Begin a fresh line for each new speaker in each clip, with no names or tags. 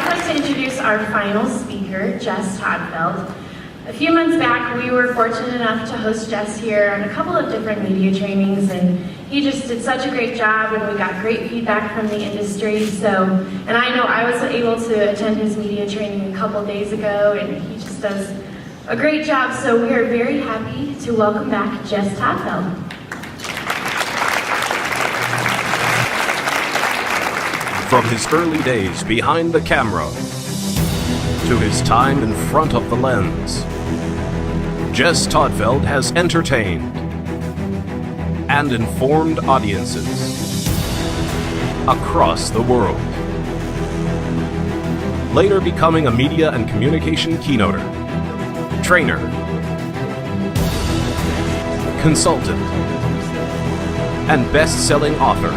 like to introduce our final speaker, Jess Todtfeld. A few months back, we were fortunate enough to host Jess here on a couple of different media trainings, and he just did such a great job, and we got great feedback from the industry. And I know I was able to attend his media training a couple days ago, and he just does a great job. So we are very happy to welcome back Jess Todtfeld.
From his early days behind the camera to his time in front of the lens, Jess Todtfeld has entertained and informed audiences across the world. Later becoming a media and communication keynoter, trainer, consultant, and best-selling author,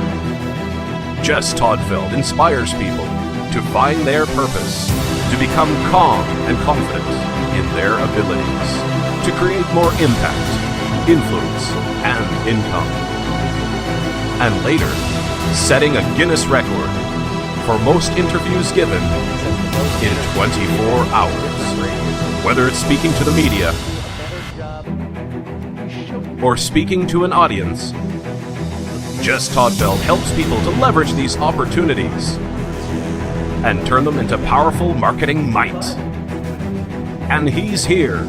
Jess Todtfeld inspires people to find their purpose, to become calm and confident in their abilities, to create more impact, influence, and income. And later, setting a Guinness record for most interviews given in 24 hours. Whether it's speaking to the media or speaking to an audience, Jess Todtfeld helps people to leverage these opportunities and turn them into powerful marketing might. And he's here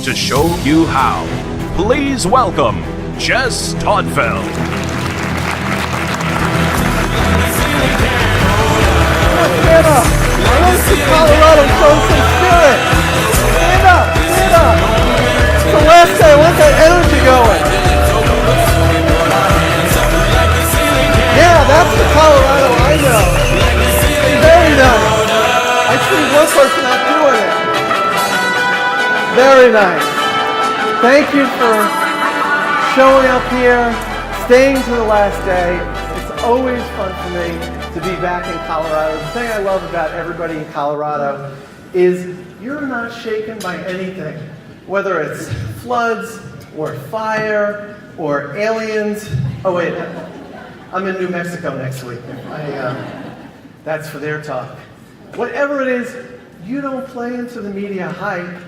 to show you how. Please welcome Jess Todtfeld.
Stand up! I want to see Colorado show some spirit! Stand up! Stand up! It's the last day, I want that energy going! Yeah, that's the Colorado I know. Very nice. I see one person not doing it. Very nice. Thank you for showing up here, staying to the last day. It's always fun for me to be back in Colorado. The thing I love about everybody in Colorado is you're not shaken by anything. Whether it's floods or fire or aliens. Oh wait. I'm in New Mexico next week. That's for their talk. Whatever it is, you don't play into the media hype.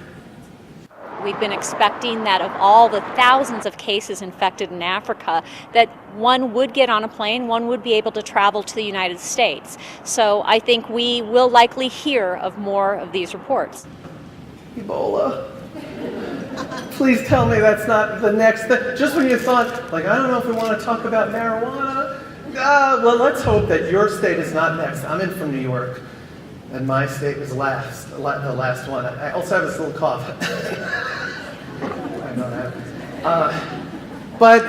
We've been expecting that of all the thousands of cases infected in Africa, that one would get on a plane, one would be able to travel to the United States. So I think we will likely hear of more of these reports.
Ebola. Please tell me that's not the next thing. Just when you thought, like, I don't know if we want to talk about marijuana. Well, let's hope that your state is not next. I'm in from New York, and my state was the last one. I also have this little cough. I know that. But,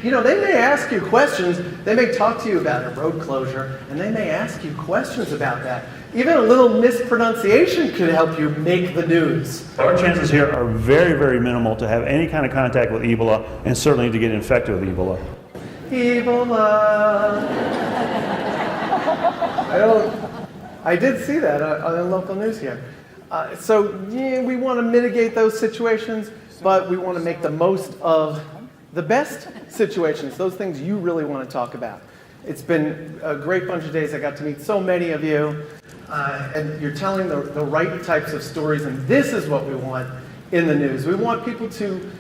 you know, they may ask you questions. They may talk to you about a road closure, and they may ask you questions about that. Even a little mispronunciation could help you make the news.
Our chances here are very, very minimal to have any kind of contact with Ebola, and certainly to get infected with Ebola.
Ebola. I did see that on the local news here. So yeah, we want to mitigate those situations, but we want to make the most of the best situations, those things you really want to talk about. It's been a great bunch of days. I got to meet so many of you. And you're telling the right types of stories, and this is what we want in the news. We want people to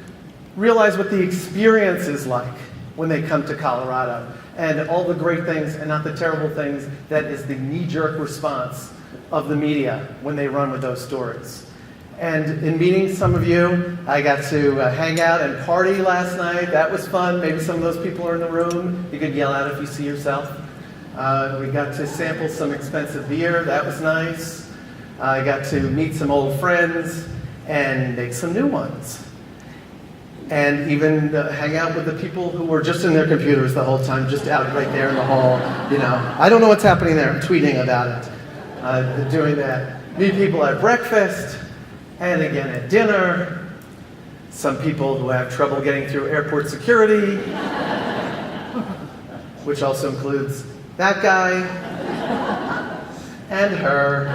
realize what the experience is like when they come to Colorado, and all the great things and not the terrible things that is the knee-jerk response of the media when they run with those stories. And in meeting some of you, I got to hang out and party last night. That was fun. Maybe some of those people are in the room. You could yell out if you see yourself. We got to sample some expensive beer. That was nice. I got to meet some old friends and make some new ones. And even hang out with the people who were just in their computers the whole time, just out right there in the hall. You know, I don't know what's happening there. I'm tweeting about it. Doing that. Meet people at breakfast and again at dinner. Some people who have trouble getting through airport security, which also includes that guy, and her.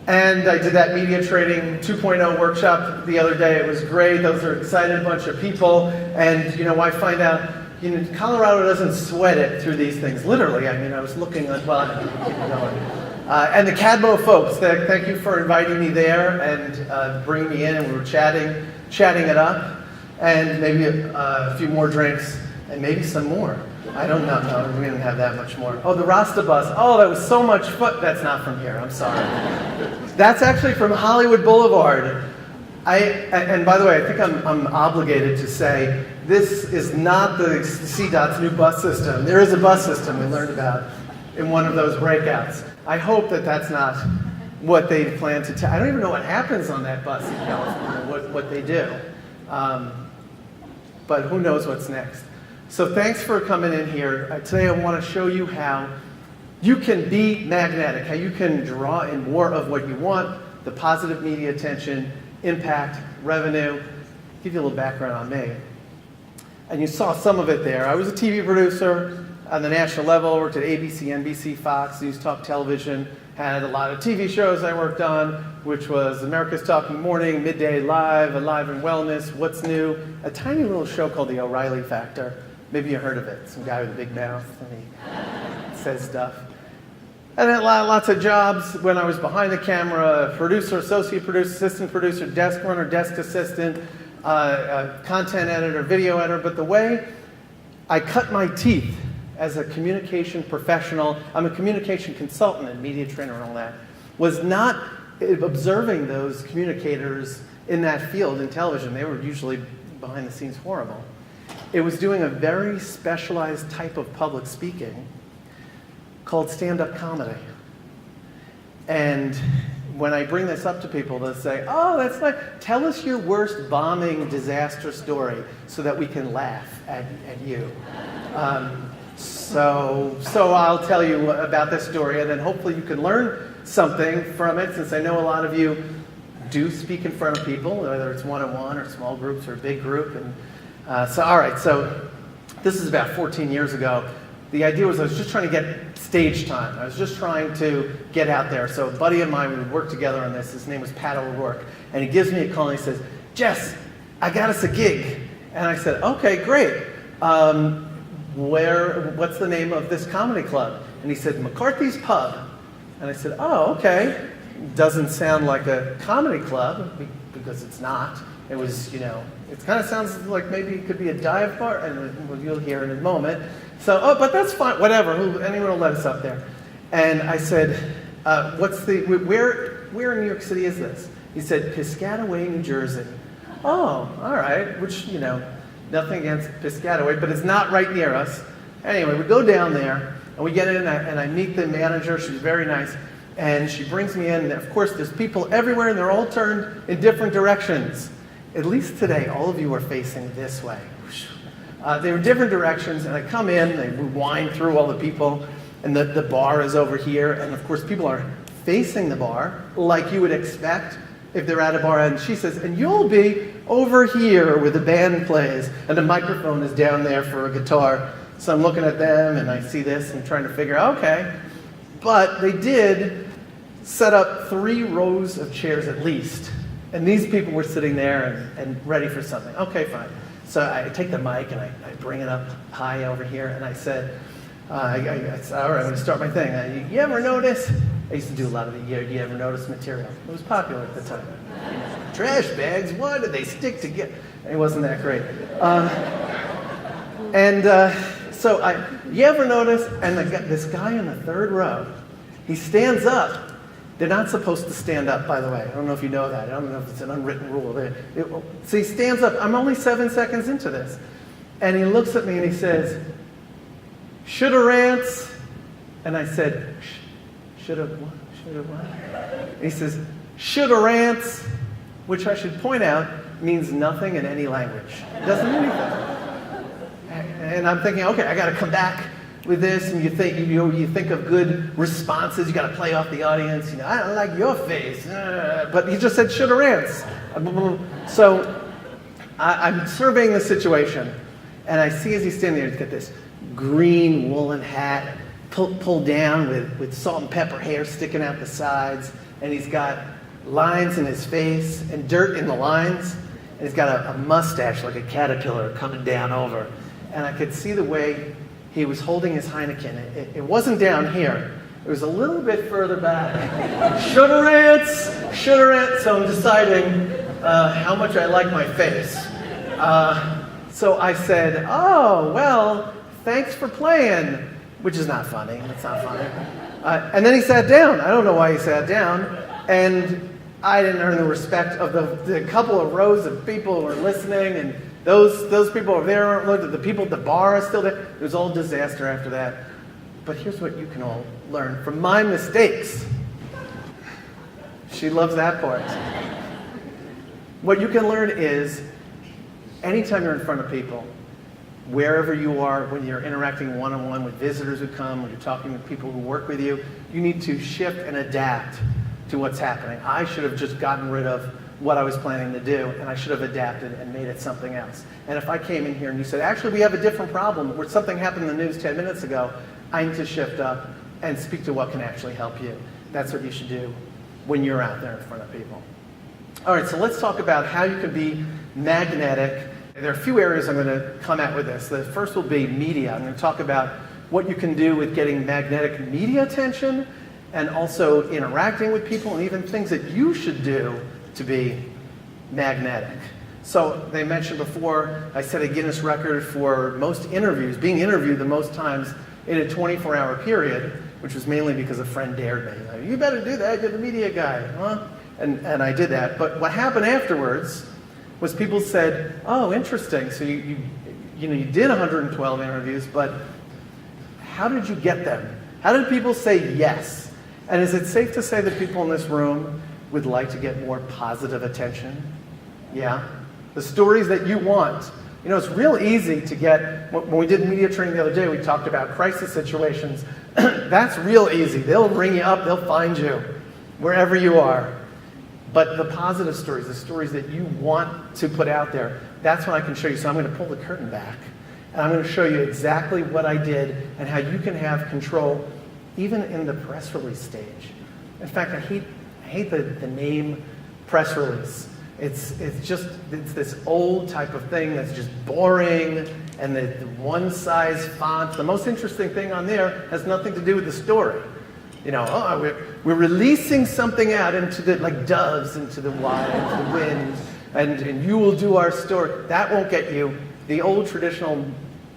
And I did that media training 2.0 workshop the other day. It was great. Those are excited bunch of people. And you know, I find out Colorado doesn't sweat it through these things, literally. I mean, I was looking at, well, and the Cadmo folks, thank you for inviting me there and bringing me in, and we were chatting it up, and maybe a few more drinks, and maybe some more. I don't know. No, we didn't have that much more. Oh, the Rasta bus. Oh, that was so much fun. That's not from here. I'm sorry. That's actually from Hollywood Boulevard. And by the way, I think I'm obligated to say this is not the CDOT's new bus system. There is a bus system we learned about in one of those breakouts. I hope that that's not what they plan to tell. I don't even know what happens on that bus in California, what they do. But who knows what's next. So thanks for coming in here. Today I want to show you how you can be magnetic, how you can draw in more of what you want, the positive media attention, impact, revenue. Give you a little background on me. And you saw some of it there. I was a TV producer on the national level, worked at ABC, NBC, Fox, News Talk Television, had a lot of TV shows I worked on, which was America's Talking Morning, Midday Live, Alive and Wellness, What's New, a tiny little show called The O'Reilly Factor. Maybe you heard of it. Some guy with a big mouth and he says stuff. And then lots of jobs when I was behind the camera, producer, associate producer, assistant producer, desk runner, desk assistant, content editor, video editor. But the way I cut my teeth as a communication professional, I'm a communication consultant and media trainer and all that, was not observing those communicators in that field in television. They were usually behind the scenes horrible. It was doing a very specialized type of public speaking called stand-up comedy. And when I bring this up to people, they'll say, oh, that's nice. Tell us your worst bombing disaster story so that we can laugh at you. So I'll tell you about this story, and then hopefully you can learn something from it, since I know a lot of you do speak in front of people, whether it's one-on-one or small groups or a big group. And all right, so this is about 14 years ago. The idea was I was just trying to get stage time. I was just trying to get out there. So a buddy of mine, we would work together on this. His name was Pat O'Rourke. And he gives me a call and he says, Jess, I got us a gig. And I said, okay, great. What's the name of this comedy club? And he said, McCarthy's Pub. And I said, oh, okay. Doesn't sound like a comedy club, because it's not. It was, it kind of sounds like maybe it could be a dive bar, and you'll hear in a moment. So, but that's fine, whatever, anyone will let us up there. And I said, where in New York City is this? He said, Piscataway, New Jersey. Oh, all right, which, nothing against Piscataway, but it's not right near us. Anyway, we go down there, and we get in, and I meet the manager. She's very nice, and she brings me in, and of course, there's people everywhere, and they're all turned in different directions. At least today, all of you are facing this way. They were different directions, and I come in, we wind through all the people, and the bar is over here, and of course people are facing the bar, like you would expect if they're at a bar, and she says, and you'll be over here where the band plays, and the microphone is down there for a guitar. So I'm looking at them, and I see this, and trying to figure out, okay. But they did set up 3 rows of chairs at least, and these people were sitting there and ready for something. Okay, fine. So I take the mic and I bring it up high over here, and I said, all right, I'm going to start my thing. You ever notice? I used to do a lot of the you ever notice material. It was popular at the time. Trash bags, why did they stick together? It wasn't that great. So you ever notice? And this guy in the 3rd row, he stands up. They're not supposed to stand up, by the way. I don't know if you know that. I don't know if it's an unwritten rule. So he stands up. I'm only 7 seconds into this. And he looks at me and he says, shoulda rants. And I said, shoulda what? Shoulda what? And he says, shoulda rants, which I should point out means nothing in any language. It doesn't mean anything. And I'm thinking, okay, I got to come back with this, and you think of good responses. You got to play off the audience. I don't like your face, but he just said shoulda rants. So I'm surveying the situation, and I see as he's standing there, he's got this green woolen hat pulled down with salt and pepper hair sticking out the sides, and he's got lines in his face and dirt in the lines, and he's got a mustache like a caterpillar coming down over. and I could see the way he was holding his Heineken. It wasn't down here. It was a little bit further back. Should've, so I'm deciding how much I like my face. So I said, oh, well, thanks for playing, which is not funny. It's not funny. And then he sat down. I don't know why he sat down. And I didn't earn the respect of the couple of rows of people who were listening, and those people over there aren't looked at. The people at the bar are still there. It was all disaster after that. But here's what you can all learn from my mistakes. She loves that part. What you can learn is, anytime you're in front of people, wherever you are, when you're interacting one-on-one with visitors who come, when you're talking with people who work with you, you need to shift and adapt to what's happening. I should have just gotten rid of what I was planning to do, and I should have adapted and made it something else. And if I came in here and you said, actually, we have a different problem, where something happened in the news 10 minutes ago, I need to shift up and speak to what can actually help you. That's what you should do when you're out there in front of people. All right, so let's talk about how you can be magnetic. There are a few areas I'm going to come at with this. The first will be media. I'm going to talk about what you can do with getting magnetic media attention, and also interacting with people, and even things that you should do to be magnetic. So they mentioned before, I set a Guinness record for most interviews, being interviewed the most times in a 24-hour period, which was mainly because a friend dared me. Like, you better do that, you're the media guy, huh? And I did that. But what happened afterwards was people said, oh, interesting, so you did 112 interviews, but how did you get them? How did people say yes? And is it safe to say that people in this room would like to get more positive attention? Yeah? The stories that you want. You know, it's real easy to get, when we did media training the other day, we talked about crisis situations. That's real easy. They'll ring you up, they'll find you, wherever you are. But the positive stories, the stories that you want to put out there, that's what I can show you. So I'm going to pull the curtain back, and I'm going to show you exactly what I did and how you can have control even in the press release stage. In fact, I hate the name press release. It's this old type of thing that's just boring, and the one size font. The most interesting thing on there has nothing to do with the story. You know, we're releasing something out into the, like doves into the wild, into the wind, and you will do our story. That won't get you, the old traditional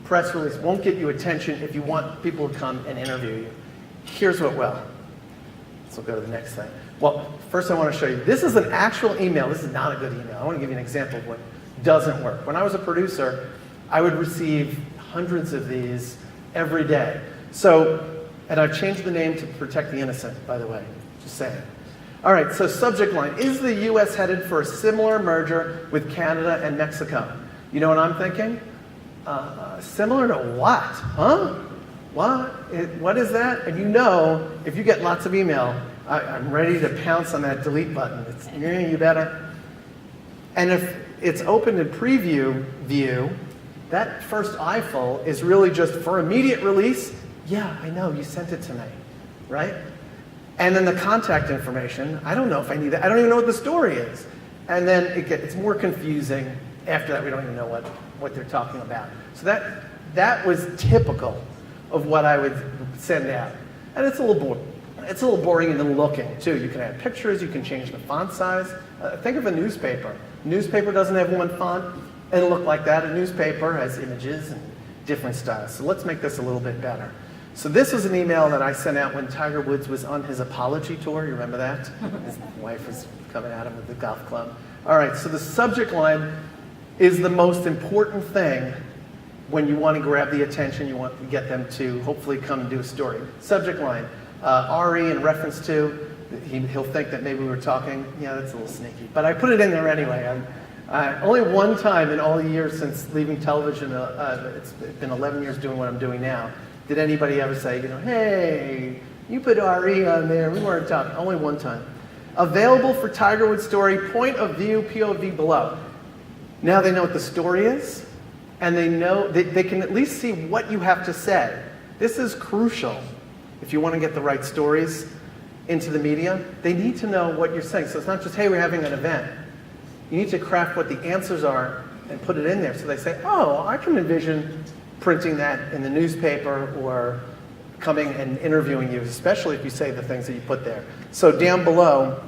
press release won't get you attention if you want people to come and interview you. Here's what will. So we'll go to the next thing. Well, first I want to show you, this is an actual email. This is not a good email. I want to give you an example of what doesn't work. When I was a producer, I would receive hundreds of these every day. So, and I've changed the name to protect the innocent, by the way, just saying. All right, so subject line, is the U.S. headed for a similar merger with Canada and Mexico? You know what I'm thinking? Similar to what? Huh? What is that? And you know, if you get lots of email, I'm ready to pounce on that delete button. You better. And if it's open in preview view, that first eyeful is really just for immediate release. Yeah, I know, you sent it to me, right? And then the contact information, I don't know if I need that. I don't even know what the story is. And then it's more confusing. After that, we don't even know what they're talking about. So that was typical of what I would send out. And it's a little boring. It's a little boring in looking, too. You can add pictures, you can change the font size. Think of a newspaper. A newspaper doesn't have one font and look like that. A newspaper has images and different styles. So let's make this a little bit better. So this was an email that I sent out when Tiger Woods was on his apology tour. You remember that? His wife was coming at him with the golf club. All right, so the subject line is the most important thing when you want to grab the attention, you want to get them to hopefully come and do a story. Subject line, RE in reference to, he'll think that maybe we were talking. Yeah, that's a little sneaky. But I put it in there anyway. Only one time in all the years since leaving television, it's been 11 years doing what I'm doing now, did anybody ever say, hey, you put RE on there, we weren't talking. Only one time. Available for Tiger Woods story, point of view, POV below. Now they know what the story is, and they know they can at least see what you have to say. This is crucial if you want to get the right stories into the media. They need to know what you're saying. So it's not just, hey, we're having an event. You need to craft what the answers are and put it in there. So they say, oh, I can envision printing that in the newspaper or coming and interviewing you, especially if you say the things that you put there. So down below,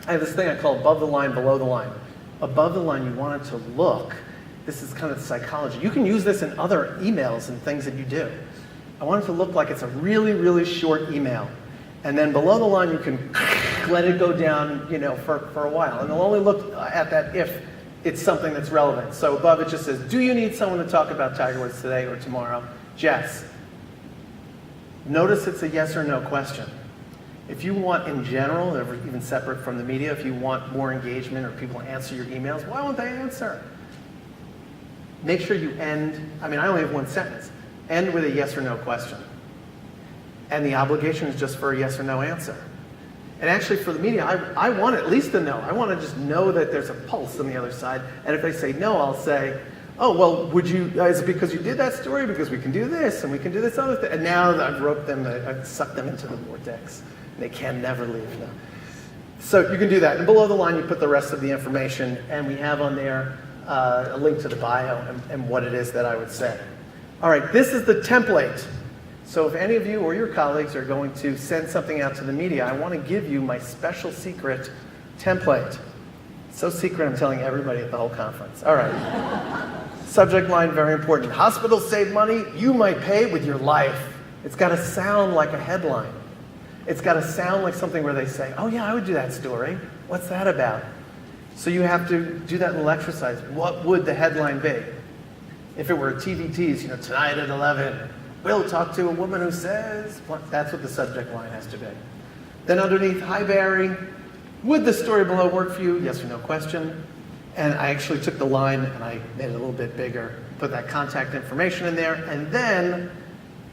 I have this thing I call above the line, below the line. Above the line, you want it to look, this is kind of the psychology. You can use this in other emails and things that you do. I want it to look like it's a really, really short email. And then below the line, you can let it go down, for a while. And they'll only look at that if it's something that's relevant. So above it just says, do you need someone to talk about Tiger Woods today or tomorrow? Jess. Notice it's a yes or no question. If you want in general, or even separate from the media, if you want more engagement or people to answer your emails, why won't they answer? Make sure you end, I only have one sentence, end with a yes or no question. And the obligation is just for a yes or no answer. And actually for the media, I want at least a no. I want to just know that there's a pulse on the other side. And if they say no, I'll say, oh, well, is it because you did that story? Because we can do this and we can do this other thing. And now that I've roped them, I've sucked them into the vortex. They can never leave now. So you can do that. And below the line, you put the rest of the information. And we have on there a link to the bio and what it is that I would say. All right, this is the template. So if any of you or your colleagues are going to send something out to the media, I want to give you my special secret template. So secret, I'm telling everybody at the whole conference. All right. Subject line, very important. Hospitals save money you might pay with your life. It's got to sound like a headline. It's got to sound like something where they say, oh yeah, I would do that story. What's that about? So you have to do that little exercise. What would the headline be? If it were a TV tease, tonight at 11, we'll talk to a woman who says, that's what the subject line has to be. Then underneath, hi Barry, would the story below work for you? Yes or no question. And I actually took the line and I made it a little bit bigger, put that contact information in there, and then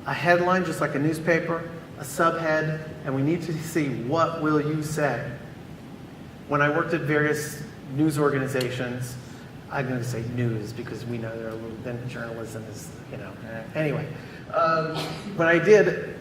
a headline, just like a newspaper, a subhead, and we need to see what will you say. When I worked at various news organizations, I'm going to say news because we know they're a little bit, journalism is, Anyway, when I did,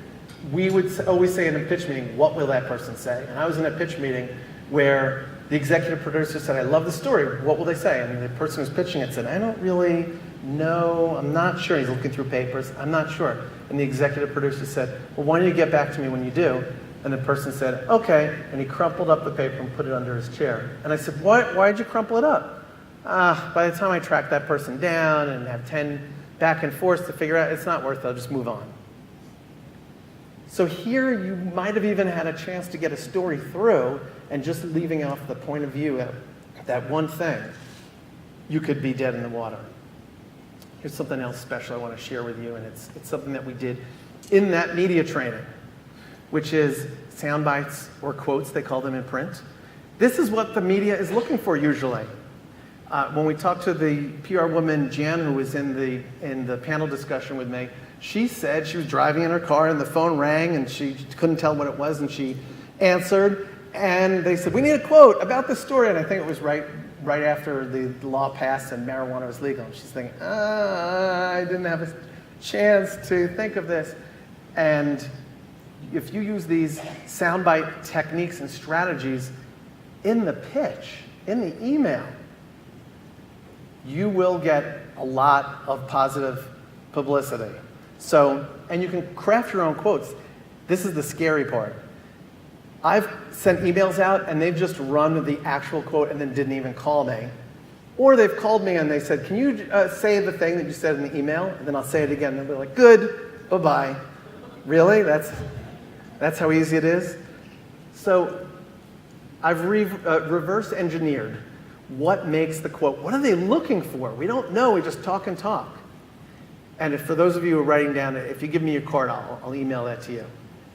we would always say in a pitch meeting, what will that person say? And I was in a pitch meeting where the executive producer said, I love the story. What will they say? And the person who was pitching it said, I don't really know. I'm not sure. He's looking through papers. I'm not sure. And the executive producer said, well, why don't you get back to me when you do? And the person said, okay. And he crumpled up the paper and put it under his chair. And I said, why did you crumple it up? By the time I track that person down and have 10 back and forth to figure out, it's not worth it. I'll just move on. So here you might have even had a chance to get a story through, and just leaving off the point of view of that one thing, you could be dead in the water. Here's something else special I want to share with you, and it's something that we did in that media training, which is sound bites or quotes, they call them in print. This is what the media is looking for usually. When we talked to the PR woman, Jan, who was in the panel discussion with me, she said she was driving in her car and the phone rang and she couldn't tell what it was, and she answered and they said, we need a quote about this story. And I think it was right after the law passed and marijuana was legal. And she's thinking, I didn't have a chance to think of this. And if you use these soundbite techniques and strategies in the pitch, in the email, you will get a lot of positive publicity. So, and you can craft your own quotes. This is the scary part. I've sent emails out and they've just run the actual quote and then didn't even call me. Or they've called me and they said, can you say the thing that you said in the email? And then I'll say it again. And they'll be like, good, bye-bye. Really? That's how easy it is? So I've reverse engineered what makes the quote. What are they looking for? We don't know. We just talk and talk. And for those of you who are writing down, if you give me your card, I'll email that to you.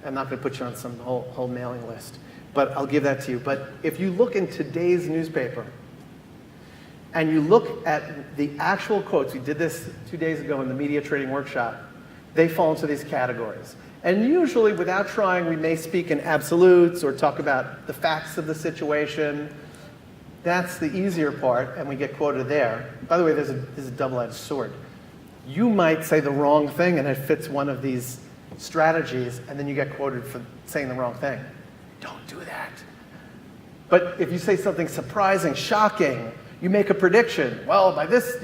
I'm not going to put you on some whole mailing list, but I'll give that to you. But if you look in today's newspaper and you look at the actual quotes, we did this 2 days ago in the media training workshop, they fall into these categories. And usually, without trying, we may speak in absolutes or talk about the facts of the situation. That's the easier part, and we get quoted there. By the way, there's a double-edged sword. You might say the wrong thing, and it fits one of these strategies, and then you get quoted for saying the wrong thing. Don't do that. But if you say something surprising, shocking, you make a prediction. Well, by this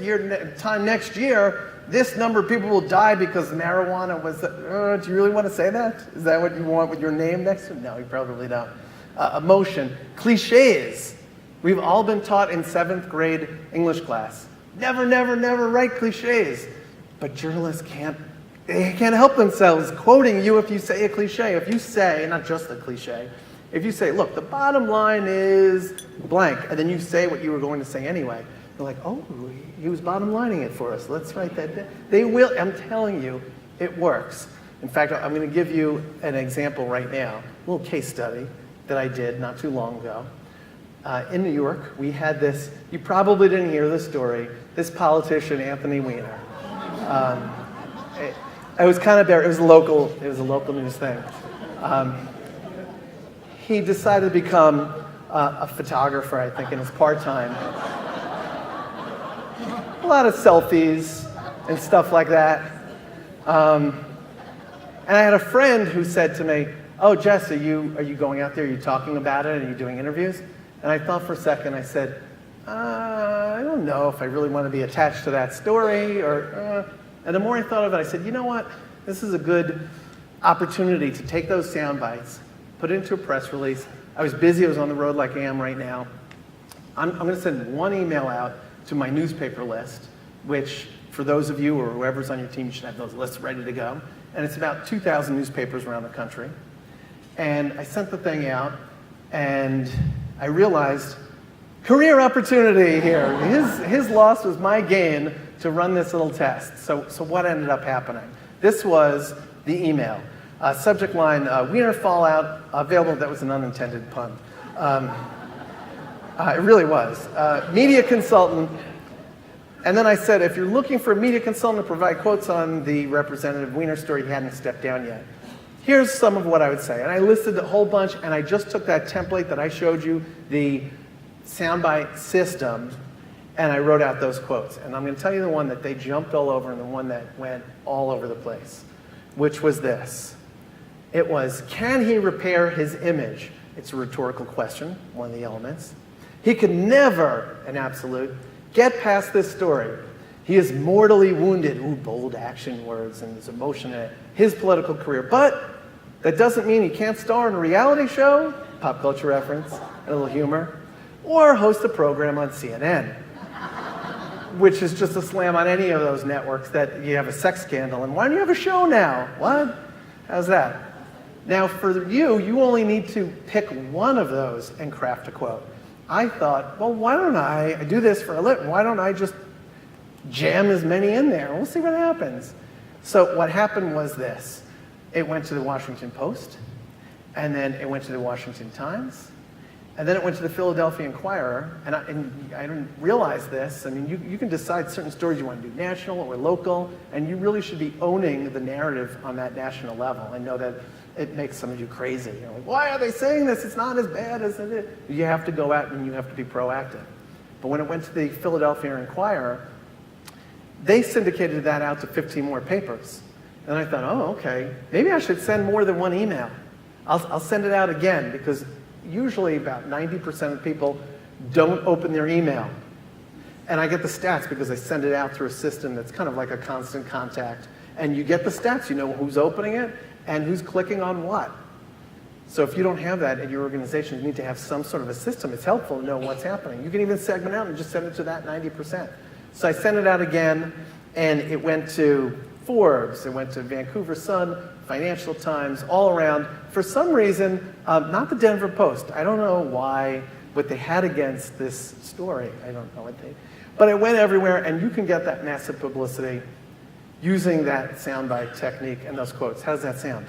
time next year, this number of people will die because marijuana was, do you really want to say that? Is that what you want with your name next to it? No, you probably don't. Emotion, cliches. We've all been taught in 7th grade English class. Never, never, never write cliches. But journalists can't help themselves quoting you if you say a cliche. If you say, not just a cliche, if you say, look, the bottom line is blank, and then you say what you were going to say anyway, they're like, oh, he was bottom lining it for us. Let's write that down. They will, I'm telling you, it works. In fact, I'm going to give you an example right now, a little case study that I did not too long ago. In New York, we had this, you probably didn't hear this story, this politician, Anthony Weiner. It was kind of, it was a local news thing. He decided to become a photographer, I think, in his part-time. A lot of selfies and stuff like that. And I had a friend who said to me, oh, Jess, are you going out there? Are you talking about it? Are you doing interviews? And I thought for a second, I said, I don't know if I really want to be attached to that story. And the more I thought of it, I said, you know what? This is a good opportunity to take those sound bites, put it into a press release. I was busy. I was on the road like I am right now. I'm going to send one email out to my newspaper list, which for those of you or whoever's on your team, you should have those lists ready to go. And it's about 2,000 newspapers around the country. And I sent the thing out, and I realized, career opportunity here. His loss was my gain to run this little test. So what ended up happening? This was the email. Subject line, Wiener fallout, available. That was an unintended pun. It really was. Media consultant. And then I said, if you're looking for a media consultant to provide quotes on the Representative Wiener story, he hadn't stepped down yet. Here's some of what I would say. And I listed a whole bunch, and I just took that template that I showed you, the soundbite system, and I wrote out those quotes. And I'm going to tell you the one that they jumped all over and the one that went all over the place, which was this. It was, can he repair his image? It's a rhetorical question, one of the elements. He could never, an absolute, get past this story. He is mortally wounded. Ooh, bold action words, and there's emotion in it. His political career. But that doesn't mean he can't star in a reality show, pop culture reference, a little humor, or host a program on CNN, which is just a slam on any of those networks that you have a sex scandal. And why don't you have a show now? What? How's that? Now, for you only need to pick one of those and craft a quote. I thought, well, why don't I do this for a living? Why don't I just jam as many in there? We'll see what happens. So what happened was this. It went to the Washington Post, and then it went to the Washington Times, and then it went to the Philadelphia Inquirer, and I didn't realize this. I mean, you can decide certain stories you want to do national or local, and you really should be owning the narrative on that national level. I know that it makes some of you crazy. You're like, why are they saying this? It's not as bad as it is. You have to go out and you have to be proactive. But when it went to the Philadelphia Inquirer, they syndicated that out to 15 more papers. And I thought, oh, okay, maybe I should send more than one email. I'll send it out again, because usually about 90% of people don't open their email. And I get the stats because I send it out through a system that's kind of like a constant contact. And you get the stats, you know who's opening it and who's clicking on what. So if you don't have that in your organization, you need to have some sort of a system. It's helpful to know what's happening. You can even segment out and just send it to that 90%. So I sent it out again, and it went to Forbes, it went to Vancouver Sun, Financial Times, all around. For some reason, not the Denver Post. I don't know what they had against this story. I don't know what they, but it went everywhere, and you can get that massive publicity using that soundbite technique and those quotes. How does that sound?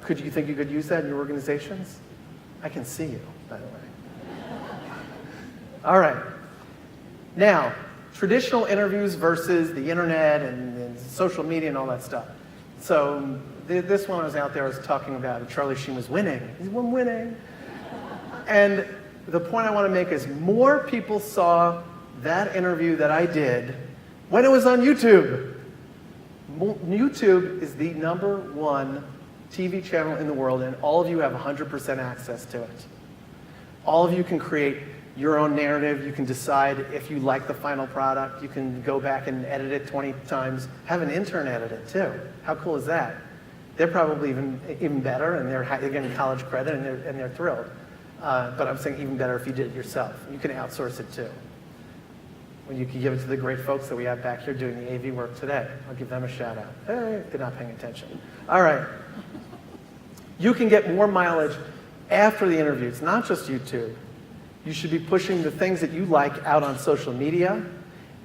Could you think you could use that in your organizations? I can see you, by the way. All right. Now, traditional interviews versus the internet and social media and all that stuff. So this one I was out there, I was talking about Charlie Sheen was winning. He's winning. And the point I want to make is more people saw that interview that I did when it was on YouTube. YouTube is the #1 TV channel in the world, and all of you have 100% access to it. All of you can create your own narrative. You can decide if you like the final product. You can go back and edit it 20 times. Have an intern edit it too. How cool is that? They're probably even better, and they're getting college credit, and they're thrilled. But I'm saying even better if you did it yourself. You can outsource it too. When you can give it to the great folks that we have back here doing the AV work today. I'll give them a shout out. Hey, they're not paying attention. All right. You can get more mileage after the interview. It's not just YouTube. You should be pushing the things that you like out on social media,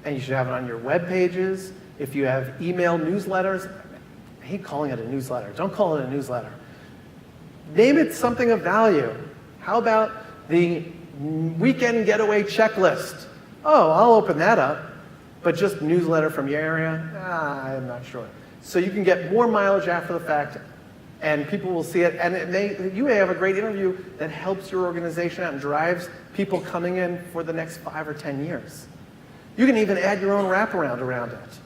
and you should have it on your web pages. If you have email newsletters, I hate calling it a newsletter. Don't call it a newsletter. Name it something of value. How about the weekend getaway checklist? Oh, I'll open that up, but just newsletter from your area? I'm not sure. So you can get more mileage after the fact, and people will see it, and you may have a great interview that helps your organization out and drives people coming in for the next 5 or 10 years. You can even add your own wraparound around it.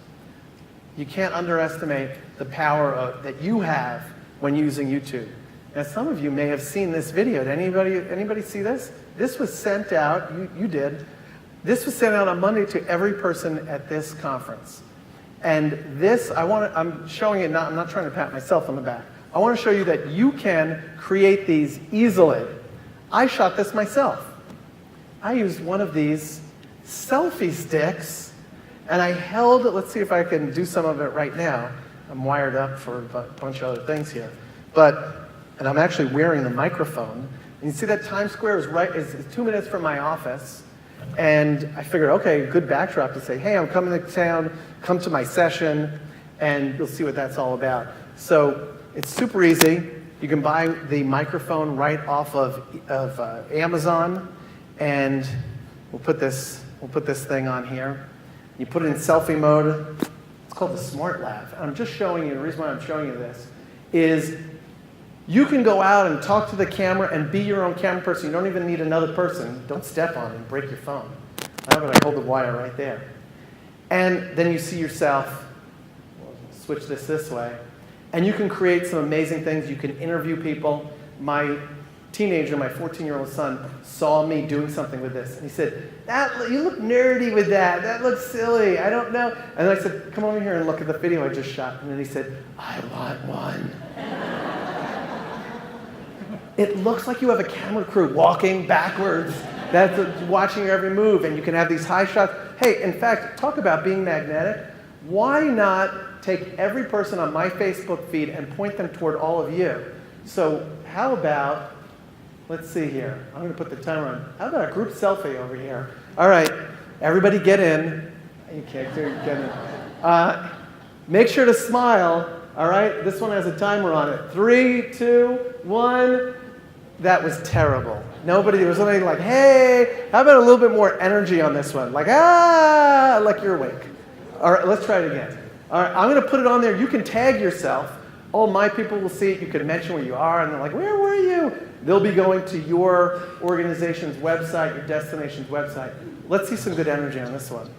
You can't underestimate the power that you have when using YouTube. Now, some of you may have seen this video. Did anybody see this? This was sent out, you did. This was sent out on Monday to every person at this conference. And this, I'm showing it, I'm not trying to pat myself on the back. I want to show you that you can create these easily. I shot this myself. I used one of these selfie sticks, and I held, let's see if I can do some of it right now. I'm wired up for a bunch of other things here. And I'm actually wearing the microphone. And you see that Times Square is 2 minutes from my office. And I figured, okay, good backdrop to say, hey, I'm coming to town, come to my session, and you'll see what that's all about. So it's super easy. You can buy the microphone right off of Amazon, and we'll put this thing on here. You put it in selfie mode. It's called the Smart Lav. And I'm just showing you, the reason why I'm showing you this is you can go out and talk to the camera and be your own camera person. You don't even need another person. Don't step on it and break your phone. How about I hold the wire right there? And then you see yourself, we'll switch this way, and you can create some amazing things. You can interview people. My teenager, my 14-year-old son, saw me doing something with this. And he said, you look nerdy with that. That looks silly. I don't know. And I said, come over here and look at the video I just shot. And then he said, I want one. It looks like you have a camera crew walking backwards, that's watching your every move, and you can have these high shots. Hey, in fact, talk about being magnetic. Why not take every person on my Facebook feed and point them toward all of you? So how about, let's see here. I'm going to put the timer on. How about a group selfie over here? All right, everybody get in. You can't get in. Make sure to smile. All right, this one has a timer on it. 3, 2, 1. That was terrible. Nobody, there was something like, hey, how about a little bit more energy on this one? Like, like you're awake. All right, let's try it again. All right, I'm going to put it on there. You can tag yourself. All my people will see it. You can mention where you are, and they're like, where were you? They'll be going to your organization's website, your destination's website. Let's see some good energy on this one.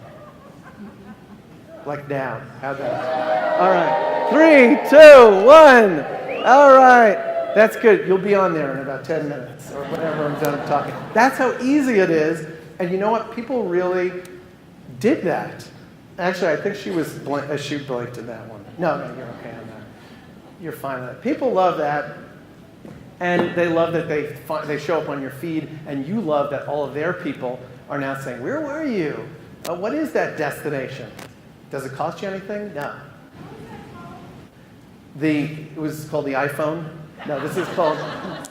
Like now. How's that? All right. 3, 2, 1. All right. That's good. You'll be on there in about 10 minutes or whatever I'm done talking. That's how easy it is. And you know what? People really did that. Actually, I think she blinked in that one. No, you're okay on that. You're fine with that. People love that. And they love that they show up on your feed. And you love that all of their people are now saying, where were you? What is that destination? Does it cost you anything? No. It was called the iPhone. No, this is called,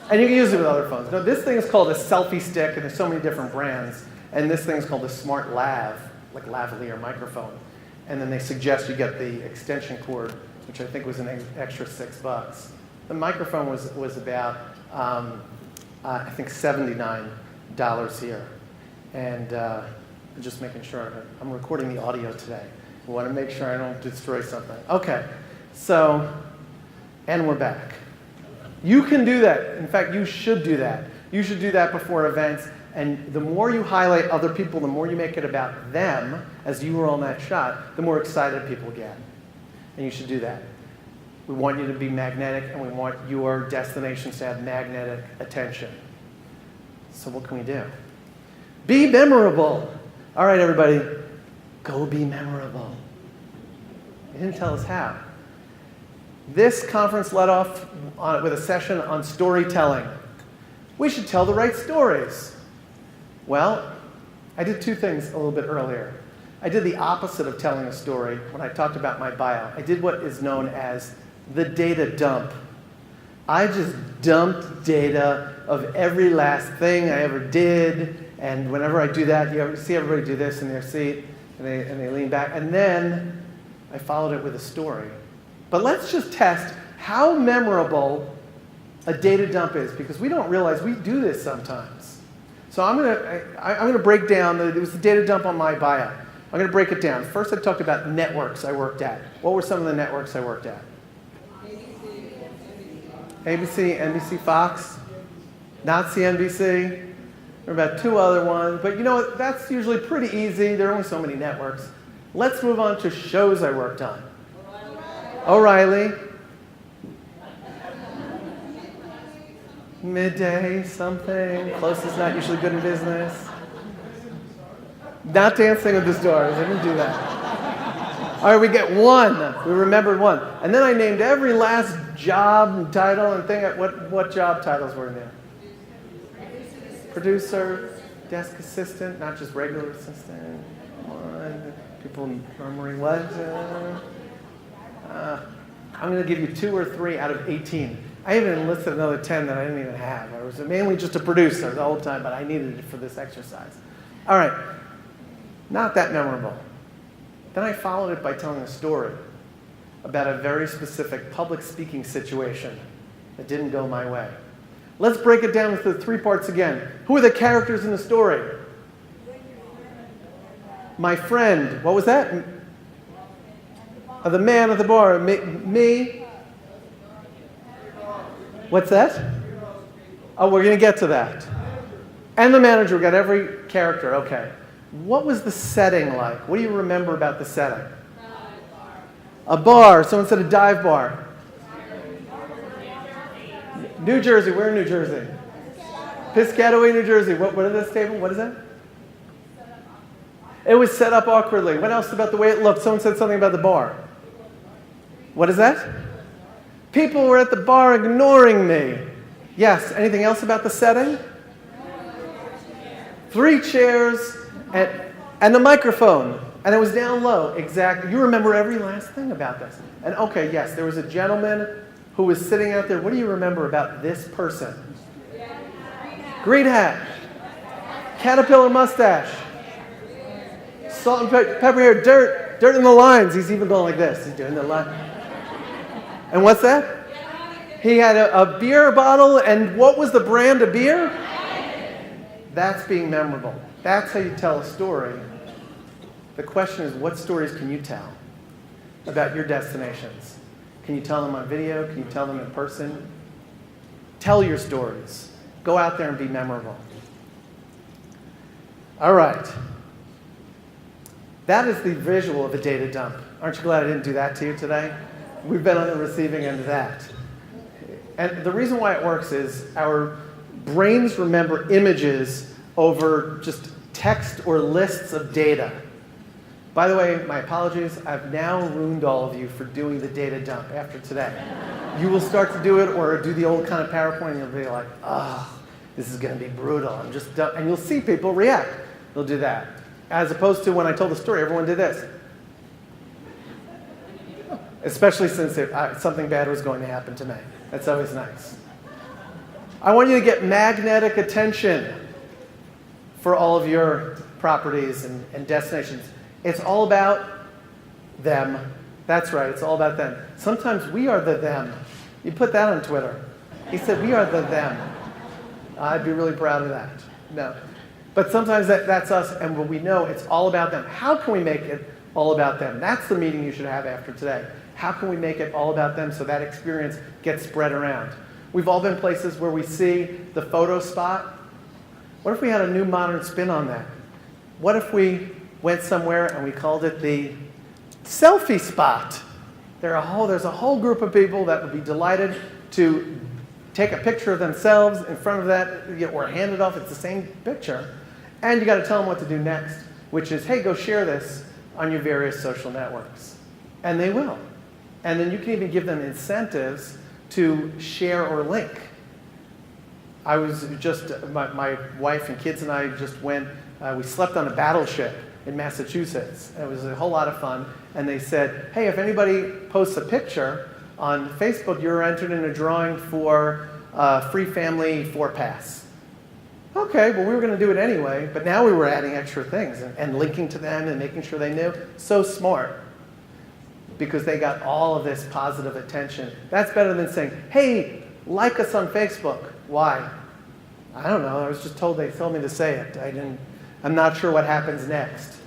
and you can use it with other phones. No, this thing is called a selfie stick, and there's so many different brands. And this thing is called the Smart Lav, like lavalier microphone. And then they suggest you get the extension cord, which I think was an extra $6. The microphone was about, I think, $79 here. And I'm just making sure I'm recording the audio today. I want to make sure I don't destroy something. Okay, so, and we're back. You can do that. In fact, you should do that. You should do that before events. And the more you highlight other people, the more you make it about them, as you were on that shot, the more excited people get. And you should do that. We want you to be magnetic, and we want your destinations to have magnetic attention. So what can we do? Be memorable. All right, everybody, go be memorable. He didn't tell us how. This conference led off with a session on storytelling. We should tell the right stories. Well, I did two things a little bit earlier. I did the opposite of telling a story when I talked about my bio. I did what is known as the data dump. I just dumped data of every last thing I ever did, and whenever I do that, you ever see everybody do this in their seat, and they lean back, and then I followed it with a story. But let's just test how memorable a data dump is, because we don't realize we do this sometimes. So I'm gonna break down, it was the data dump on my bio. I'm gonna break it down. First I talked about networks I worked at. What were some of the networks I worked at? ABC, NBC, Fox, not CNBC. There were about two other ones, but you know what? That's usually pretty easy. There are only so many networks. Let's move on to shows I worked on. O'Reilly. Midday, something. Close is not usually good in business. Not Dancing with the Stars. I didn't do that. All right, we get one. We remembered one. And then I named every last job and title and thing. What job titles were in there? Producer, desk assistant, not just regular assistant. One. People murmuring, what? I'm going to give you 2 or 3 out of 18. I even enlisted another 10 that I didn't even have. I was mainly just a producer the whole time, but I needed it for this exercise. All right, not that memorable. Then I followed it by telling a story about a very specific public speaking situation that didn't go my way. Let's break it down into 3 parts again. Who are the characters in the story? My friend. What was that? The man at the bar. Me. What's that? Oh, we're going to get to that. And the manager. We got every character. Okay. What was the setting like? What do you remember about the setting? A bar. Someone said a dive bar. New Jersey. Where in New Jersey? Piscataway, New Jersey. What is this table? What is that? It was set up awkwardly. What else about the way it looked? Someone said something about the bar. What is that? People were at the bar ignoring me. Yes. Anything else about the setting? 3 chairs and the microphone. And it was down low. Exactly. You remember every last thing about this. And okay, yes, there was a gentleman who was sitting out there. What do you remember about this person? Green hat. Caterpillar mustache. Salt and pepper hair. Dirt in the lines. He's even going like this. He's doing the line. And what's that? He had a beer bottle, and what was the brand of beer? That's being memorable. That's how you tell a story. The question is, what stories can you tell about your destinations? Can you tell them on video? Can you tell them in person? Tell your stories. Go out there and be memorable. All right. That is the visual of a data dump. Aren't you glad I didn't do that to you today? We've been on the receiving end of that. And the reason why it works is our brains remember images over just text or lists of data. By the way, my apologies. I've now ruined all of you for doing the data dump after today. You will start to do it or do the old kind of PowerPoint and you'll be like, oh, this is going to be brutal. I'm just done. And you'll see people react. They'll do that. As opposed to when I told the story, everyone did this. Especially since something bad was going to happen to me. That's always nice. I want you to get magnetic attention for all of your properties and destinations. It's all about them. That's right, it's all about them. Sometimes we are the them. You put that on Twitter. He said, we are the them. I'd be really proud of that. No. But sometimes that's us, and we know it's all about them. How can we make it all about them? That's the meeting you should have after today. How can we make it all about them so that experience gets spread around? We've all been places where we see the photo spot. What if we had a new modern spin on that? What if we went somewhere and we called it the selfie spot? There's a whole group of people that would be delighted to take a picture of themselves in front of that, or hand it off. It's the same picture. And you got to tell them what to do next, which is, hey, go share this on your various social networks. And they will. And then you can even give them incentives to share or link. I was just, my wife and kids and I just went, we slept on a battleship in Massachusetts. It was a whole lot of fun. And they said, hey, if anybody posts a picture on Facebook, you're entered in a drawing for free family 4-pass. Okay, well, we were going to do it anyway, but now we were adding extra things and linking to them and making sure they knew. So smart, because they got all of this positive attention. That's better than saying, hey, like us on Facebook. Why? I don't know. I was just told, they told me to say it. I'm not sure what happens next.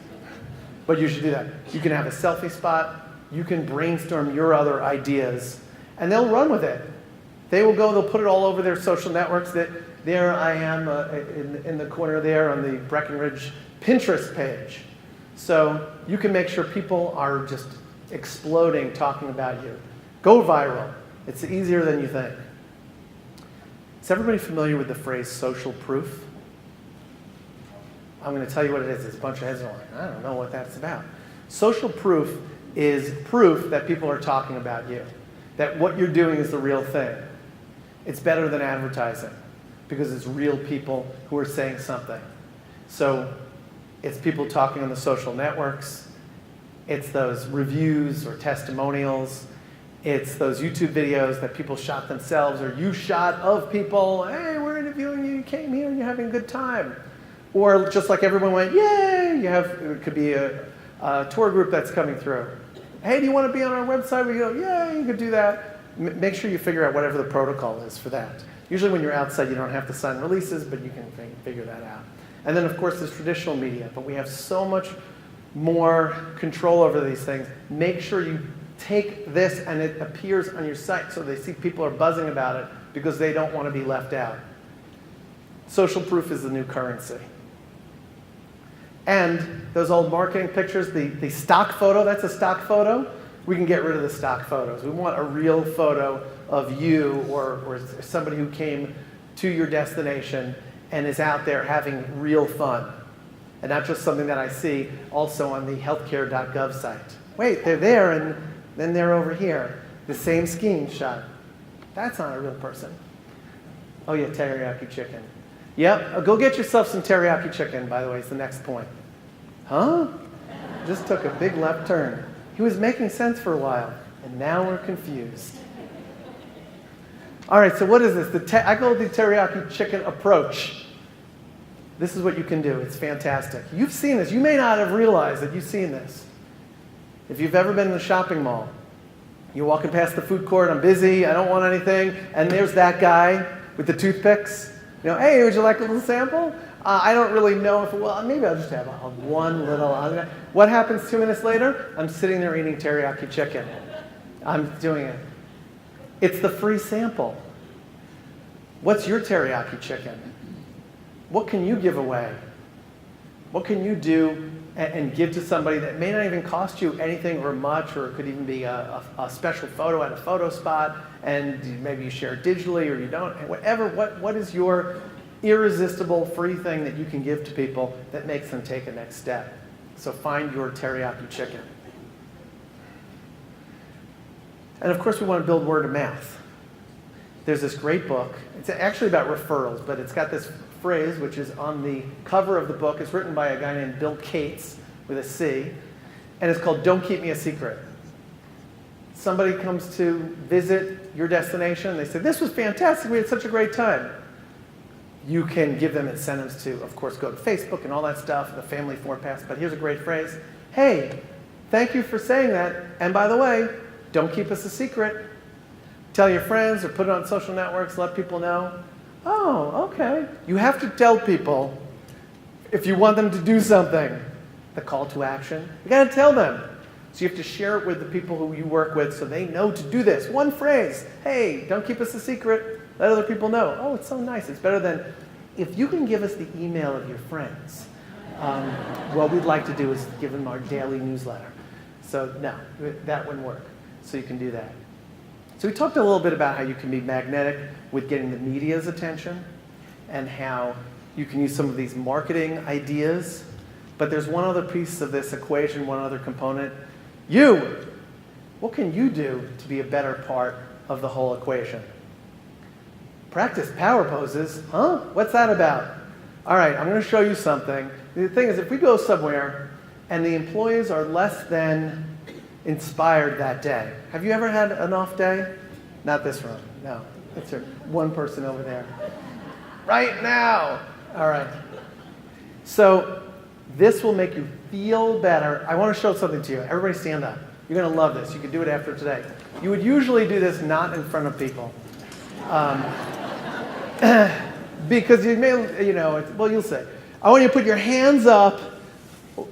But you should do that. You can have a selfie spot. You can brainstorm your other ideas, and they'll run with it. They will go, they'll put it all over their social networks. That there I am in the corner there on the Breckenridge Pinterest page. So you can make sure people are just exploding talking about you. Go viral. It's easier than you think. Is everybody familiar with the phrase social proof? I'm going to tell you what it is. There's a bunch of heads going, I don't know what that's about. Social proof is proof that people are talking about you, that what you're doing is the real thing. It's better than advertising because it's real people who are saying something. So it's people talking on the social networks. It's those reviews or testimonials. It's those YouTube videos that people shot themselves or you shot of people. Hey, we're interviewing you. You came here and you're having a good time. Or just like everyone went, yay! It could be a tour group that's coming through. Hey, do you want to be on our website? We go, yeah, you could do that. Make sure you figure out whatever the protocol is for that. Usually when you're outside, you don't have to sign releases, but you can figure that out. And then, of course, there's traditional media. But we have so much more control over these things. Make sure you take this and it appears on your site so they see people are buzzing about it because they don't want to be left out. Social proof is the new currency. And those old marketing pictures, the stock photo, that's a stock photo. We can get rid of the stock photos. We want a real photo of you or somebody who came to your destination and is out there having real fun. And not just something that I see also on the healthcare.gov site. Wait, they're there and then they're over here. The same skiing shot. That's not a real person. Oh yeah, teriyaki chicken. Yep, go get yourself some teriyaki chicken, by the way, is the next point. Huh? Just took a big left turn. He was making sense for a while, and now we're confused. All right, so what is this? I call it the teriyaki chicken approach. This is what you can do. It's fantastic. You've seen this. You may not have realized that you've seen this. If you've ever been in a shopping mall, you're walking past the food court, I'm busy, I don't want anything, and there's that guy with the toothpicks. You know, hey, would you like a little sample? I don't really know if, well, maybe I'll just have one little. What happens 2 minutes later? I'm sitting there eating teriyaki chicken. I'm doing it. It's the free sample. What's your teriyaki chicken? What can you give away? What can you do and give to somebody that may not even cost you anything or much, or it could even be a special photo at a photo spot, and maybe you share it digitally or you don't. Whatever. What is your irresistible free thing that you can give to people that makes them take a next step? So find your teriyaki chicken. And of course, we want to build word of mouth. There's this great book. It's actually about referrals, but it's got this phrase, which is on the cover of the book. It's written by a guy named Bill Cates with a C, and it's called Don't Keep Me a Secret. Somebody comes to visit your destination, they say, this was fantastic, we had such a great time. You can give them incentives to, of course, go to Facebook and all that stuff, the family 4-pass, but here's a great phrase. Hey, thank you for saying that, and by the way, don't keep us a secret. Tell your friends or put it on social networks, let people know. Oh, okay. You have to tell people if you want them to do something. The call to action. You got to tell them. So you have to share it with the people who you work with so they know to do this. One phrase. Hey, don't keep us a secret. Let other people know. Oh, it's so nice. It's better than, if you can give us the email of your friends. What we'd like to do is give them our daily newsletter. So no, that wouldn't work. So you can do that. So we talked a little bit about how you can be magnetic with getting the media's attention and how You can use some of these marketing ideas. But there's one other piece of this equation, one other component. You! What can you do to be a better part of the whole equation? Practice power poses. Huh? What's that about? All right, I'm going to show you something. The thing is, if we go somewhere and the employees are less than inspired that day. Have you ever had an off day? Not this room. No. It's one person over there. Right now. All right. So this will make you feel better. I want to show something to you. Everybody stand up. You're going to love this. You can do it after today. You would usually do this not in front of people. Because you may, well, you'll say. I want you to put your hands up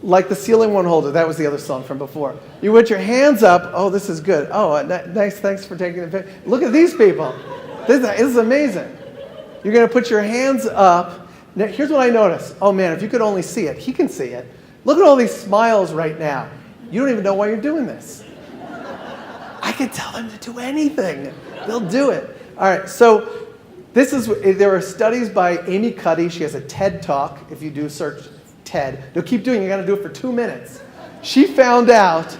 like the ceiling won't hold it. That was the other song from before. You put your hands up. Oh, this is good. Oh, nice. Thanks for taking the picture. Look at these people. This is amazing. You're going to put your hands up. Now, here's what I noticed. Oh, man, if you could only see it. He can see it. Look at all these smiles right now. You don't even know why you're doing this. I can tell them to do anything. They'll do it. All right, so there are studies by Amy Cuddy. She has a TED Talk. If you do search TED, no, keep doing it. You got to do it for 2 minutes. She found out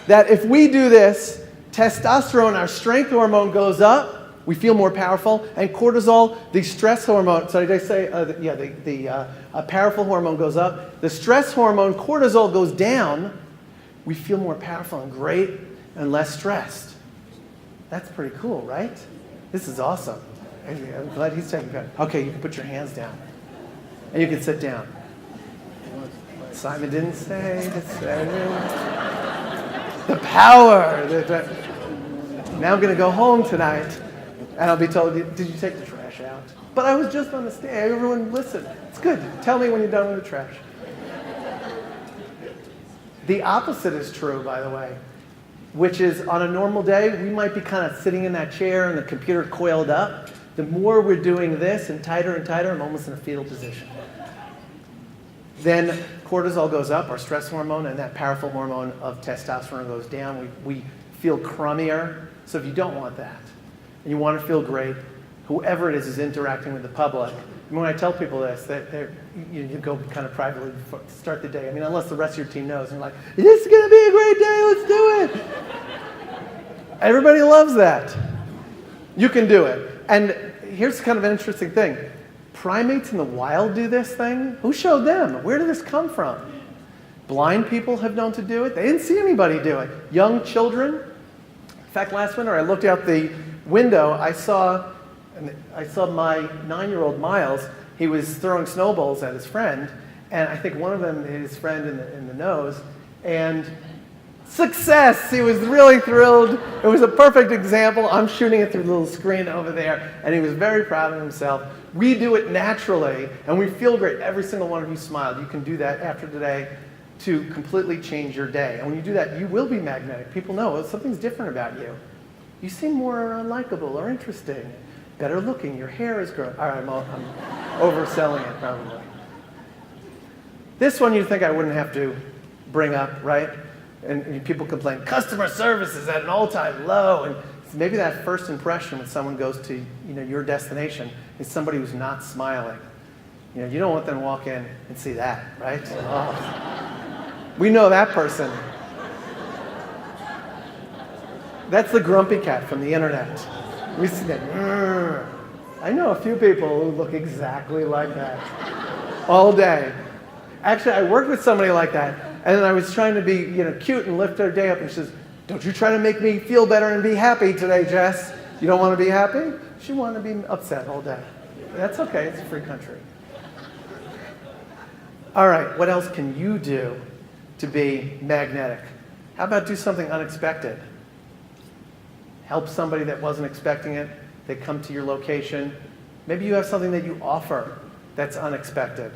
that if we do this, testosterone, our strength hormone, goes up. We feel more powerful, and cortisol, the stress hormone. So did I say? The powerful hormone goes up. The stress hormone, cortisol, goes down. We feel more powerful and great and less stressed. That's pretty cool, right? This is awesome. I'm glad he's taking care. Okay, you can put your hands down, and you can sit down. Simon didn't say the power. Now I'm going to go home tonight. And I'll be told, did you take the trash out? But I was just on the stand. Everyone, listen. It's good. Tell me when you're done with the trash. The opposite is true, by the way, which is on a normal day, we might be kind of sitting in that chair and the computer coiled up. The more we're doing this and tighter, I'm almost in a fetal position. Then cortisol goes up, our stress hormone, and that powerful hormone of testosterone goes down. We feel crummier. So if you don't want that, and you want to feel great, whoever it is interacting with the public. And when I tell people this, that you go kind of privately before, to start the day. I mean, unless the rest of your team knows. And you're like, this is going to be a great day, let's do it. Everybody loves that. You can do it. And here's kind of an interesting thing. Primates in the wild do this thing. Who showed them? Where did this come from? Blind people have known to do it. They didn't see anybody do it. Young children. In fact, last winter I looked out the window, I saw my 9-year-old Miles. He was throwing snowballs at his friend, and I think one of them hit his friend in the nose, and success! He was really thrilled. It was a perfect example. I'm shooting it through the little screen over there, and he was very proud of himself. We do it naturally, and we feel great. Every single one of you smiled. You can do that after today to completely change your day. And when you do that, you will be magnetic. People know something's different about you. You seem more likable or interesting, better looking. Your hair is growing. All right, I'm overselling it probably. This one you'd think I wouldn't have to bring up, right? And people complain, customer service is at an all-time low. And maybe that first impression when someone goes to your destination is somebody who's not smiling. You don't want them to walk in and see that, right? Oh. We know that person. That's the grumpy cat from the internet. We see that. I know a few people who look exactly like that all day. Actually, I worked with somebody like that, and then I was trying to be cute and lift her day up, and she says, don't you try to make me feel better and be happy today, Jess. You don't want to be happy? She wanted to be upset all day. That's okay. It's a free country. All right, what else can you do to be magnetic? How about do something unexpected? Help somebody that wasn't expecting it. They come to your location. Maybe you have something that you offer that's unexpected.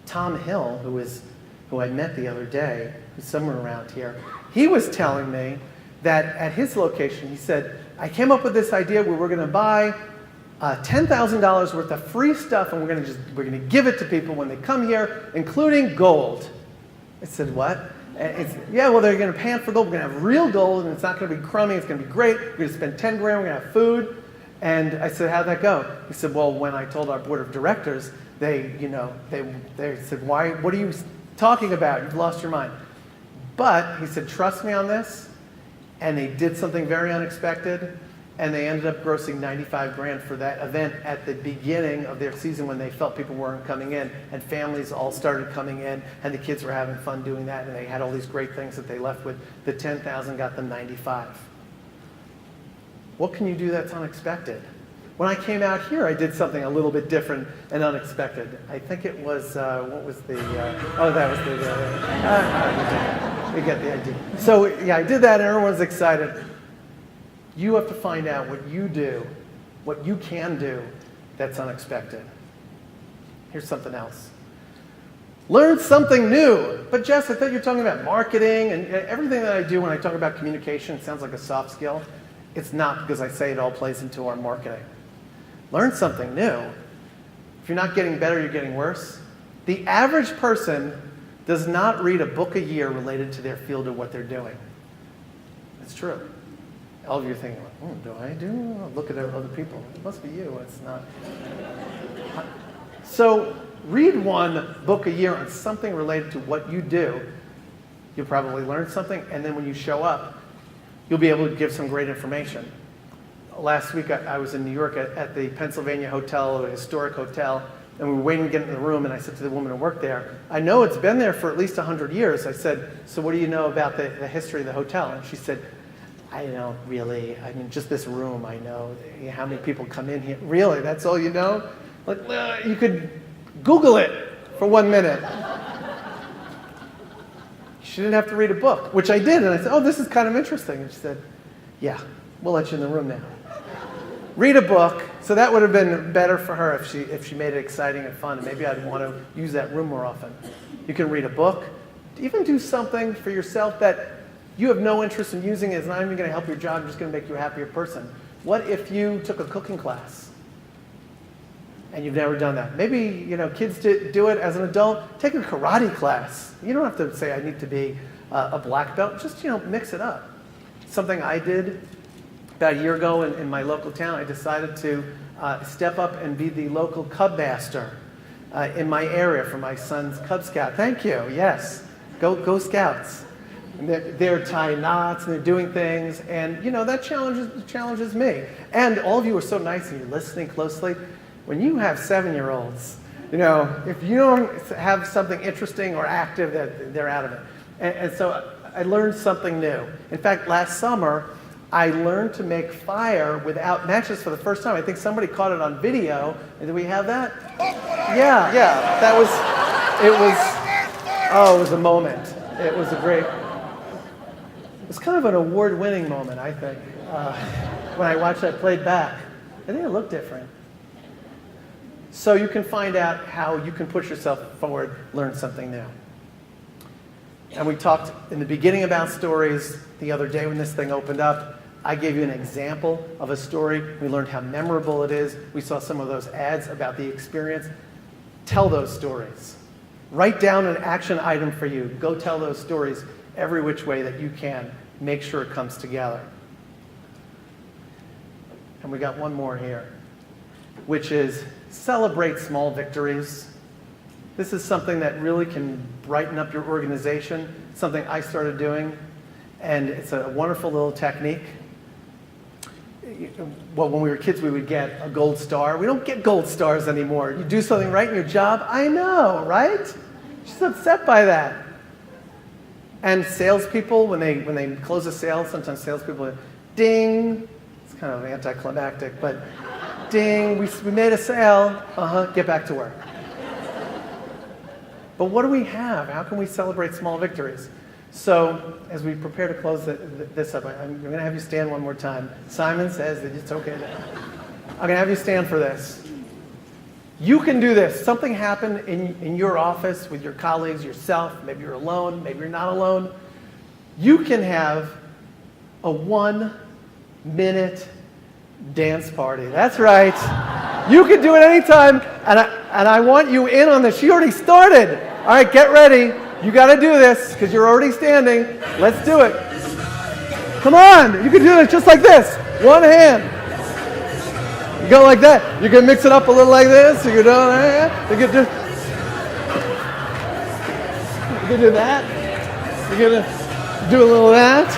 Tom Hill, who I met the other day, who's somewhere around here, he was telling me that at his location, he said, I came up with this idea where we're going to buy $10,000 worth of free stuff, and we're going to give it to people when they come here, including gold. I said, what? They're going to pan for gold. We're going to have real gold, and it's not going to be crummy. It's going to be great. We're going to spend 10 grand. We're going to have food. And I said, how'd that go? He said, well, when I told our board of directors They said, "Why? What are you talking about? You've lost your mind." But he said, "Trust me on this." And they did something very unexpected, and they ended up grossing 95 grand for that event at the beginning of their season when they felt people weren't coming in, and families all started coming in, and the kids were having fun doing that, and they had all these great things that they left with. The 10,000 got them 95. What can you do that's unexpected? When I came out here, I did something a little bit different and unexpected. I think it was, what was the, that was you get the idea. So yeah, I did that and everyone's excited. You have to find out what you do, what you can do that's unexpected. Here's something else. Learn something new. But Jess, I thought you were talking about marketing and everything that I do when I talk about communication, it sounds like a soft skill. It's not, because I say it all plays into our marketing. Learn something new. If you're not getting better, you're getting worse. The average person does not read a book a year related to their field or what they're doing. It's true. All of you are thinking, do I do? Look at other people. It must be you. It's not. So read one book a year on something related to what you do. You'll probably learn something, and then when you show up, you'll be able to give some great information. Last week, I was in New York at the Pennsylvania Hotel, a historic hotel, and we were waiting to get in the room, and I said to the woman who worked there, "I know it's been there for at least 100 years. I said, "So what do you know about the history of the hotel?" And she said, "I don't really. I mean, just this room, I know. How many people come in here? Really? That's all you know?" Like, you could Google it for 1 minute. She didn't have to read a book, which I did. And I said, "Oh, this is kind of interesting." And she said, "Yeah, we'll let you in the room now." Read a book. So that would have been better for her if she made it exciting and fun. And maybe I'd want to use that room more often. You can read a book. Even do something for yourself that you have no interest in using. It's not even going to help your job. It's just going to make you a happier person. What if you took a cooking class? And you've never done that. Maybe kids do it as an adult. Take a karate class. You don't have to say, "I need to be a black belt." Just mix it up. Something I did about a year ago in my local town. I decided to step up and be the local Cub master in my area for my son's Cub Scout. Thank you. Yes, go Scouts. And they're tying knots and they're doing things, and that challenges me. And all of you are so nice and you're listening closely. When you have 7-year-olds, if you don't have something interesting or active, they're out of it. And so I learned something new. In fact, last summer, I learned to make fire without matches for the first time. I think somebody caught it on video. And do we have that? Yeah. It was a moment. It was kind of an award-winning moment, I think. When I watched that played back, I think it looked different. So you can find out how you can push yourself forward, learn something new. And we talked in the beginning about stories. The other day when this thing opened up, I gave you an example of a story. We learned how memorable it is. We saw some of those ads about the experience. Tell those stories. Write down an action item for you. Go tell those stories every which way that you can. Make sure it comes together. And we got one more here, which is celebrate small victories. This is something that really can brighten up your organization, something I started doing, and it's a wonderful little technique. Well, when we were kids, we would get a gold star. We don't get gold stars anymore. You do something right in your job, I know, right? She's upset by that. And salespeople, when they close a sale, sometimes salespeople, ding. It's kind of anticlimactic, but ding, we made a sale. Get back to work. But what do we have? How can we celebrate small victories? So as we prepare to close this up, I'm going to have you stand one more time. Simon says that it's okay. I'm going to have you stand for this. You can do this. Something happened in your office with your colleagues, yourself. Maybe you're alone. Maybe you're not alone. You can have a 1-minute dance party. That's right. You can do it anytime. And I want you in on this. She already started. All right, get ready. You got to do this because you're already standing. Let's do it. Come on. You can do this just like this. One hand. You go like that. You can mix it up a little like this. You can do that. You can do that. You can do a little of that.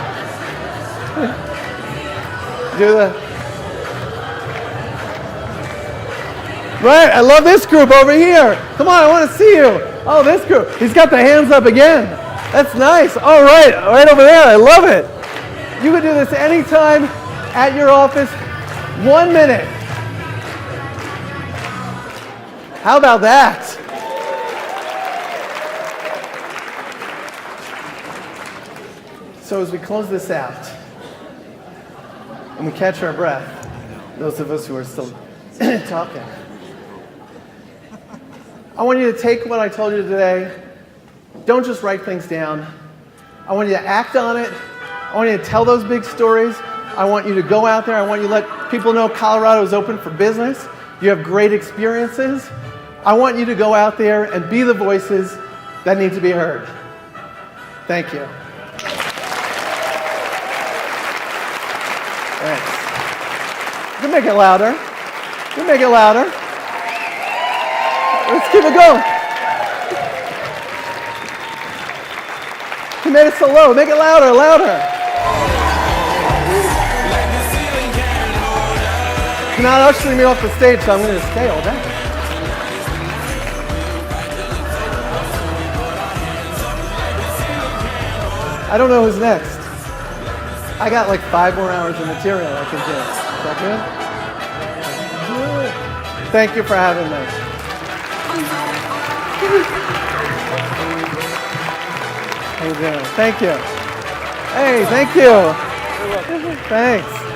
Do that. Right, I love this group over here. Come on, I want to see you. Oh, this group. He's got the hands up again. That's nice. All right, right over there. I love it. You can do this anytime at your office. 1 minute. How about that? So as we close this out and we catch our breath, those of us who are still talking, I want you to take what I told you today. Don't just write things down. I want you to act on it. I want you to tell those big stories. I want you to go out there. I want you to let people know Colorado is open for business. You have great experiences. I want you to go out there and be the voices that need to be heard. Thank you. Thanks. You can make it louder. You can make it louder. Let's keep it going. You made it so low. Make it louder, louder. You're not ushering me off the stage, so I'm going to stay all day. I don't know who's next. I got like 5 more hours of material I can do. Is that good? Thank you for having me. How you doing? Thank you. Hey, thank you. Thanks.